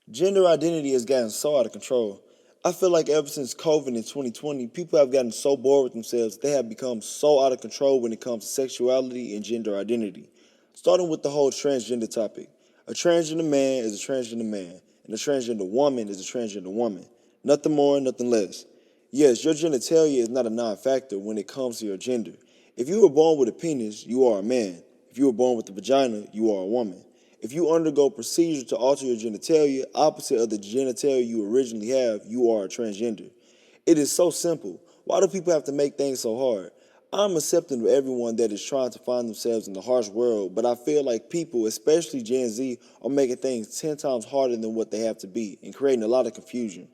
Gender identity has gotten so out of control. I feel like ever since COVID in 2020, people have gotten so bored with themselves, they have become so out of control when it comes to sexuality and gender identity. Starting with the whole transgender topic. A transgender man is a transgender man, and a transgender woman is a transgender woman. Nothing more, nothing less. Yes, your genitalia is not a non factor when it comes to your gender. If you were born with a penis, you are a man. If you were born with a vagina, you are a woman. If you undergo procedure to alter your genitalia opposite of the genitalia you originally have, you are a transgender. It is so simple. Why do people have to make things so hard? I'm accepting of everyone that is trying to find themselves in the harsh world, but I feel like people, especially Gen Z, are making things 10 times harder than what they have to be and creating a lot of confusion.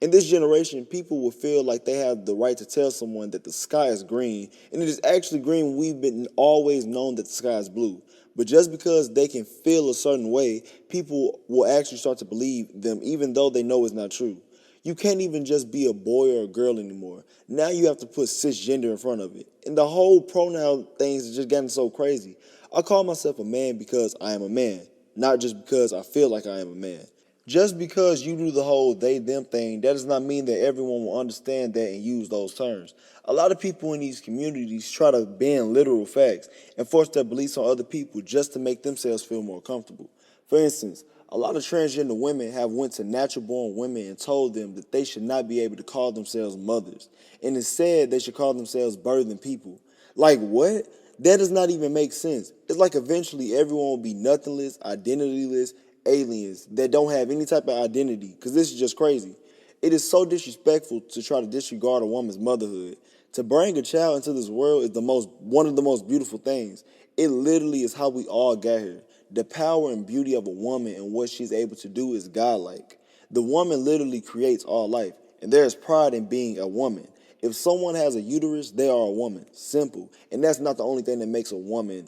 In this generation, people will feel like they have the right to tell someone that the sky is green, and it is actually green when we've been always known that the sky is blue. But just because they can feel a certain way, people will actually start to believe them even though they know it's not true. You can't even just be a boy or a girl anymore. Now you have to put cisgender in front of it. And the whole pronoun things has just gotten so crazy. I call myself a man because I am a man, not just because I feel like I am a man. Just because you do the whole they them thing, that does not mean that everyone will understand that and use those terms. A lot of people in these communities try to bend literal facts and force their beliefs on other people just to make themselves feel more comfortable. For instance, a lot of transgender women have went to natural born women and told them that they should not be able to call themselves mothers, and instead they should call themselves birthing people. Like what? That does not even make sense. It's like eventually everyone will be nothingless, identityless aliens that don't have any type of identity, because this is just crazy. It is so disrespectful to try to disregard a woman's motherhood. To bring a child into this world is the most one of the most beautiful things. It literally is how we all got here. The power and beauty of a woman and what she's able to do is godlike. The woman literally creates all life, and there is pride in being a woman. If someone has a uterus, they are a woman. Simple. And that's not the only thing that makes a woman,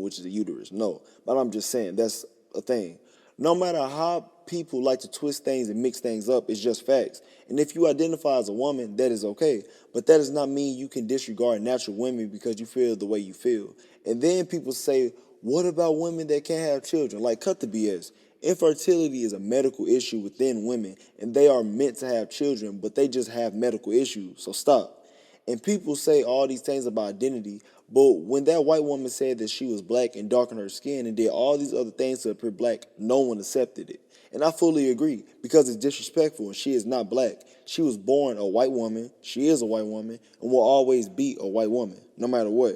which is a uterus. No. But I'm just saying that's a thing. No matter how people like to twist things and mix things up, it's just facts. And if you identify as a woman, that is okay. But that does not mean you can disregard natural women because you feel the way you feel. And then people say, what about women that can't have children? Like, cut the BS. Infertility is a medical issue within women, and they are meant to have children, but they just have medical issues. So stop. And people say all these things about identity, but when that white woman said that she was black and darkened her skin and did all these other things to appear black, no one accepted it. And I fully agree because it's disrespectful and she is not black. She was born a white woman, she is a white woman, and will always be a white woman, no matter what.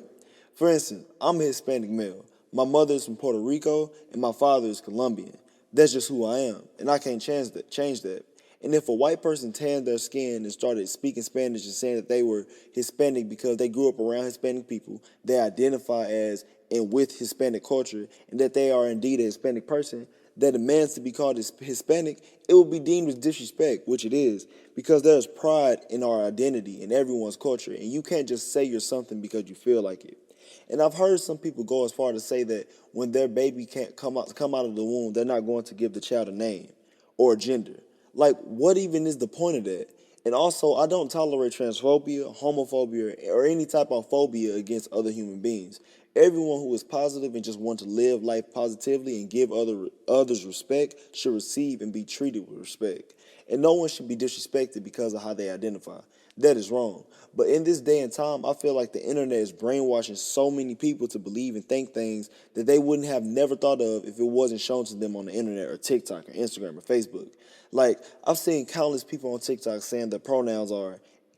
For instance, I'm a Hispanic male. My mother is from Puerto Rico and my father is Colombian. That's just who I am, and I can't change that. And if a white person tanned their skin and started speaking Spanish and saying that they were Hispanic because they grew up around Hispanic people, they identify as and with Hispanic culture, and that they are indeed a Hispanic person, that demands to be called Hispanic, it will be deemed as disrespect, which it is, because there's pride in our identity in everyone's culture, and you can't just say you're something because you feel like it. And I've heard some people go as far to say that when their baby can't come out of the womb, they're not going to give the child a name or a gender. Like, what even is the point of that? And also, I don't tolerate transphobia, homophobia, or any type of phobia against other human beings. Everyone who is positive and just wants to live life positively and give others respect should receive and be treated with respect. And no one should be disrespected because of how they identify. That is wrong. But in this day and time, I feel like the internet is brainwashing so many people to believe and think things that they wouldn't have never thought of if it wasn't shown to them on the internet or TikTok or Instagram or Facebook. Like, I've seen countless people on TikTok saying their pronouns are,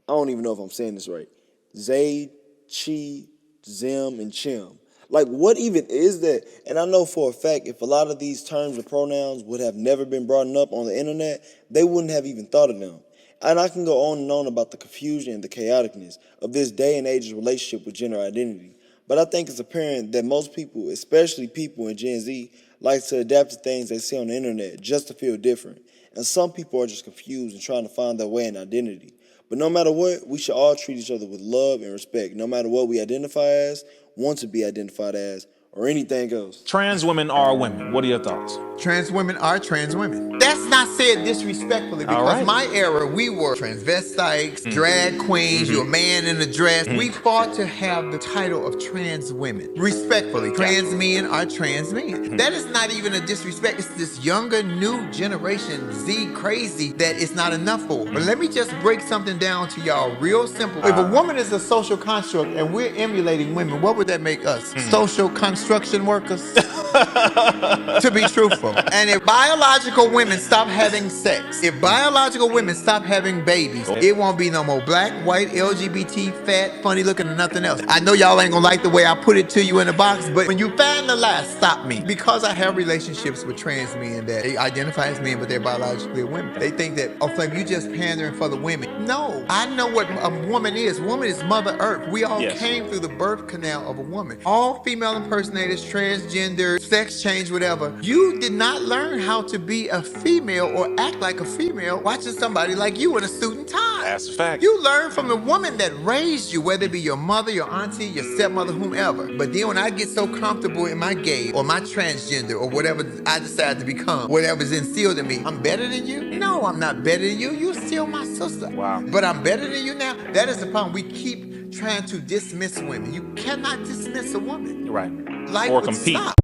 I don't even know if I'm saying this right, Zayd, Chi, Zim, and Chim. Like, what even is that? And I know for a fact, if a lot of these terms or pronouns would have never been brought up on the internet, they wouldn't have even thought of them. And I can go on and on about the confusion and the chaoticness of this day and age's relationship with gender identity. But I think it's apparent that most people, especially people in Gen Z, like to adapt to things they see on the internet just to feel different. And some people are just confused and trying to find their way in identity. But no matter what, we should all treat each other with love and respect, no matter what we identify as, want to be identified as, or anything else. Trans women are women. What are your thoughts? Trans women are trans women. That's not said disrespectfully, because my era, we were transvestites, drag queens, you're a man in a dress. We fought to have the title of trans women. Respectfully, trans men are trans men. That is not even a disrespect. It's this younger, new generation, Z crazy, that it's not enough for. But let me just break something down to y'all real simple. If a woman is a social construct and we're emulating women, what would that make us? Social construction workers? To be truthful. And if biological women stop having sex, if biological women stop having babies, it won't be no more black, white, LGBT, fat, funny looking, or nothing else. I know y'all ain't gonna like the way I put it to you in the box, but when you find the lie, stop me. Because I have relationships with trans men that they identify as men, but they're biologically women. They think that, oh, Flame, you just pandering for the women. No, I know what a woman is. Woman is Mother Earth. We all came through the birth canal of a woman. All female impersonators, transgender, sex change, whatever. You did not learn how to be a female or act like a female watching somebody like you in a suit and tie. That's a fact. You learn from the woman that raised you, whether it be your mother, your auntie, your stepmother, whomever. But then when I get so comfortable in my gay or my transgender or whatever I decide to become, whatever's instilled in me, I'm better than you? No, I'm not better than you. You're still my sister. Wow. But I'm better than you now? That is the problem. We keep trying to dismiss women. You cannot dismiss a woman. Right. Life Or would compete. stop.